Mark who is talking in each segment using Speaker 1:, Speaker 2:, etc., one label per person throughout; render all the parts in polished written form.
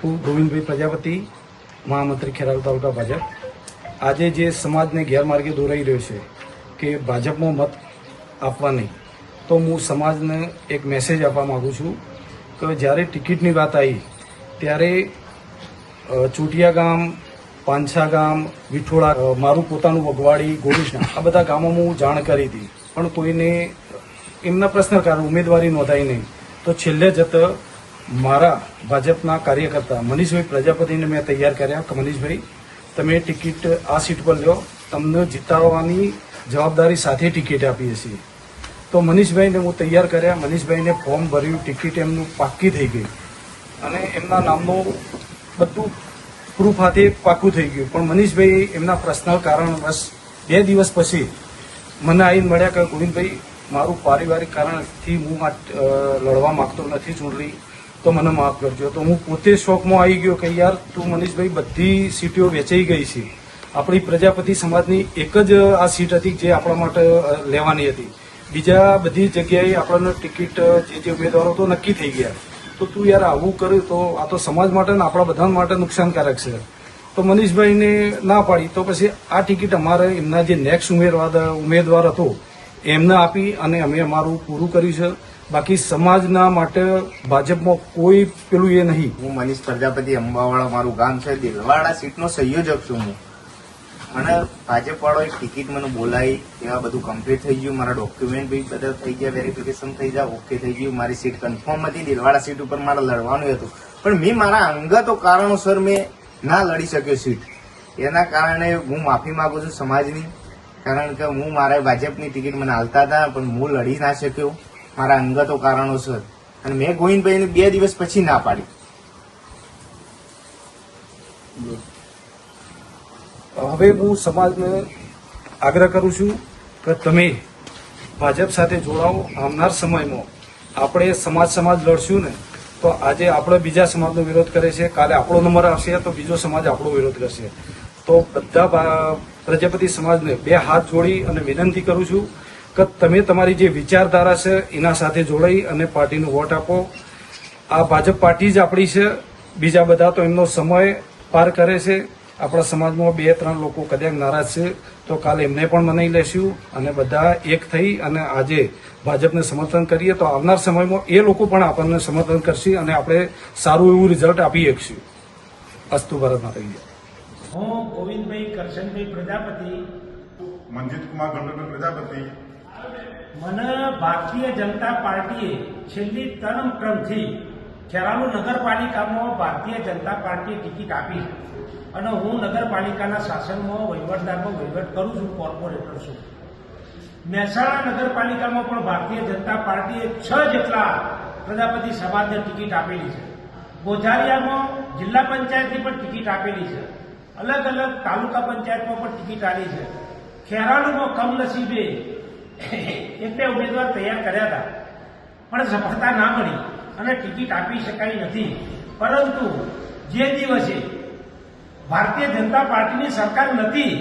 Speaker 1: હું ગોવિંદભાઈ પ્રજાપતિ, મહામંત્રી ખેરાલુ તાલુકા ભાજપ. આજે જે સમાજને ગેરમાર્ગે દોરાઈ રહ્યો છે કે ભાજપમાં મત આપવા નહીં, તો હું સમાજને એક મેસેજ આપવા માગું છું કે જ્યારે ટિકિટની વાત આવી ત્યારે ચોટિયા ગામ, પાંછા ગામ, વિઠોળા, મારું પોતાનું વગવાડી, ગોરીસણા, આ બધા ગામોમાં હું જાણ કરી હતી, પણ કોઈને એમના પ્રશ્ન કારણ ઉમેદવારી નોંધાઈ નહીં. તો છેલ્લે જતા મારા ભાજપના કાર્યકર્તા મનીષભાઈ પ્રજાપતિને મેં તૈયાર કર્યા કે મનીષભાઈ, તમે ટિકિટ આ સીટ પર લો, તમને જીતાડવાની જવાબદારી સાથે ટિકિટ આપીએ છીએ. તો મનીષભાઈને હું તૈયાર કર્યા. મનીષભાઈને ફોર્મ ભર્યું, ટિકિટ એમનું પાક્કી થઈ ગઈ અને એમના નામનું બધું પ્રૂફ હાથે પાક્કું થઈ ગયું. પણ મનીષભાઈ એમના પર્સનલ કારણવશ 2 દિવસ પછી મને આવીને મળ્યા કે ગોવિંદભાઈ, મારું પારિવારિક કારણથી હું લડવા માંગતો નથી ચૂંટણી, તો મને માફ કરજો. તો હું પોતે શોકમાં આવી ગયો કે યાર તું મનીષભાઈ, બધી સીટો વેચાઈ ગઈ છે. આપણી પ્રજાપતિ સમાજની એક જ આ સીટ હતી જે આપણા માટે લેવાની હતી. બીજા બધી જગ્યાએ આપણને ટિકિટ જે ઉમેદવારો તો નક્કી થઈ ગયા. તો તું યાર આવું કર્યું તો આ તો સમાજ માટે ને આપણા બધા માટે નુકસાનકારક છે. તો મનીષભાઈને ના પાડી. તો પછી આ ટિકિટ અમારે એમના જે નેક્સ્ટ ઉમેદવાર હતો એમને આપી અને અમે અમારું પૂરું કર્યું છે. બાકી સમાજના માટે ભાજપમાં કોઈ પેલું એ નહીં.
Speaker 2: હું મનીષ પ્રજાપતિ, અંબાવાડા મારું ગામ છે. દિલવાડા સીટનો સંયોજક છું હું. મને ભાજપ વાળો એક ટિકિટ મને બોલાવી, એવા બધું કમ્પ્લીટ થઈ ગયું. મારા ડોક્યુમેન્ટ બી બધા થઈ ગયા, વેરિફિકેશન થઈ ગયા, ઓકે થઈ ગયું. મારી સીટ કન્ફર્મ હતી. દિલવાડા સીટ ઉપર મારે લડવાનું હતું, પણ મેં મારા અંગતો કારણોસર મેં ના લડી શક્યો સીટ. એના કારણે હું માફી માંગુ છું સમાજની, કારણ કે હું મારા ભાજપની ટિકિટ મને હાલતા હતા પણ હું લડી ના શક્યો મારા અંગતો કારણોસર. અને મેં ગોવિંદભાઈને 2 દિવસ પછી ના પાડી.
Speaker 1: હવે હું સમાજને આગ્રહ કરું છું કે તમે ભાજપ સાથે જોડાઓ. આવનાર સમયમાં આપણે સમાજ લડશું ને, તો આજે આપણે બીજા સમાજનો વિરોધ કરે છે, કાલે આપણો નંબર આવશે તો બીજો સમાજ આપણો વિરોધ કરશે. તો બધા પ્રજાપતિ સમાજને 2 હાથ જોડી અને વિનંતી કરું છું કે તમે તમારી જે વિચારધારા છે એના સાથે જોડાઈ અને પાર્ટીનો વોટ આપો. આ ભાજપ પાર્ટી જ આપણી છે. બીજા બધા તો એમનો સમય પાર કરે છે. આપણા સમાજમાં 2-3 લોકો કદાચ નારાજ છે, તો કાલે એમને પણ મનાઈ લેશું અને બધા એક થઈ અને આજે ભાજપને સમર્થન કરીએ તો આવનાર સમયમાં એ લોકો પણ આપણને સમર્થન કરશે અને આપણે સારું એવું રિઝલ્ટ આપી શકશું. અસ્તુ ભારત માતા કી જય.
Speaker 3: હું ગોવિંદભાઈ કરશનભાઈ પ્રજાપતિ,
Speaker 4: મંજીત કુમાર ગણપતભાઈ પ્રજાપતિ.
Speaker 3: મને ભારતીય જનતા પાર્ટીએ છેલ્લી 3 ટર્મથી ખેરાલુ નગરપાલિકામાં ભારતીય જનતા પાર્ટીએ ટિકિટ આપી અને હું નગરપાલિકાના શાસનમાં વહીવટદારમાં વહીવટ કરું છું, કોર્પોરેટર છું. મહેસાણા નગરપાલિકામાં પણ ભારતીય જનતા પાર્ટીએ 6 જેટલા પ્રજાપતિ સમાજને ટિકિટ આપેલી છે. ગોઝારિયામાં જિલ્લા પંચાયતની પણ ટિકિટ આપેલી છે. અલગ અલગ તાલુકા પંચાયતમાં પણ ટિકિટ આપી છે. ખેરાલુમાં કમનસીબે 1-2 ઉમેદવાર તૈયાર કર્યા હતા, પણ સફળતા ના મળી અને ટિકિટ આપી શકાઈ નથી. પરંતુ જે દિવસે ભારતીય જનતા પાર્ટીની સરકાર નથી,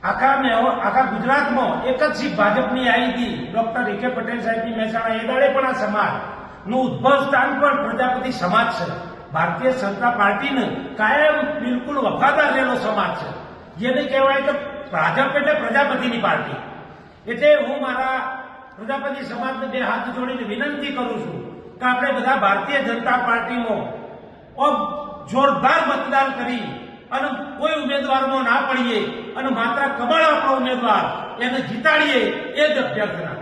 Speaker 3: આખા ગુજરાતમાં એક જ સીટ ભાજપની આવી હતી, ડોક્ટર A.K. પટેલ સાહેબની મહેસાણા. એ દાડે પણ આ સમાજનું ઉદ્ભવ સ્થાન પણ પ્રજાપતિ સમાજ છે. ભારતીય જનતા પાર્ટીને કાયમ બિલકુલ વફાદાર રહેલો સમાજ છે, જેને કહેવાય કે ભાજપ એટલે પ્રજાપતિની પાર્ટી. એટલે હું મારા પ્રજાપતિ સમાજને 2 હાથ જોડીને વિનંતી કરું છું કે આપણે બધા ભારતીય જનતા પાર્ટીમાં જોરદાર મતદાન કરી અને કોઈ ઉમેદવારમાં ના પડીએ અને માત્ર કમળ આપણો ઉમેદવાર એને જીતાડીએ, એ જ અભ્યર્થના.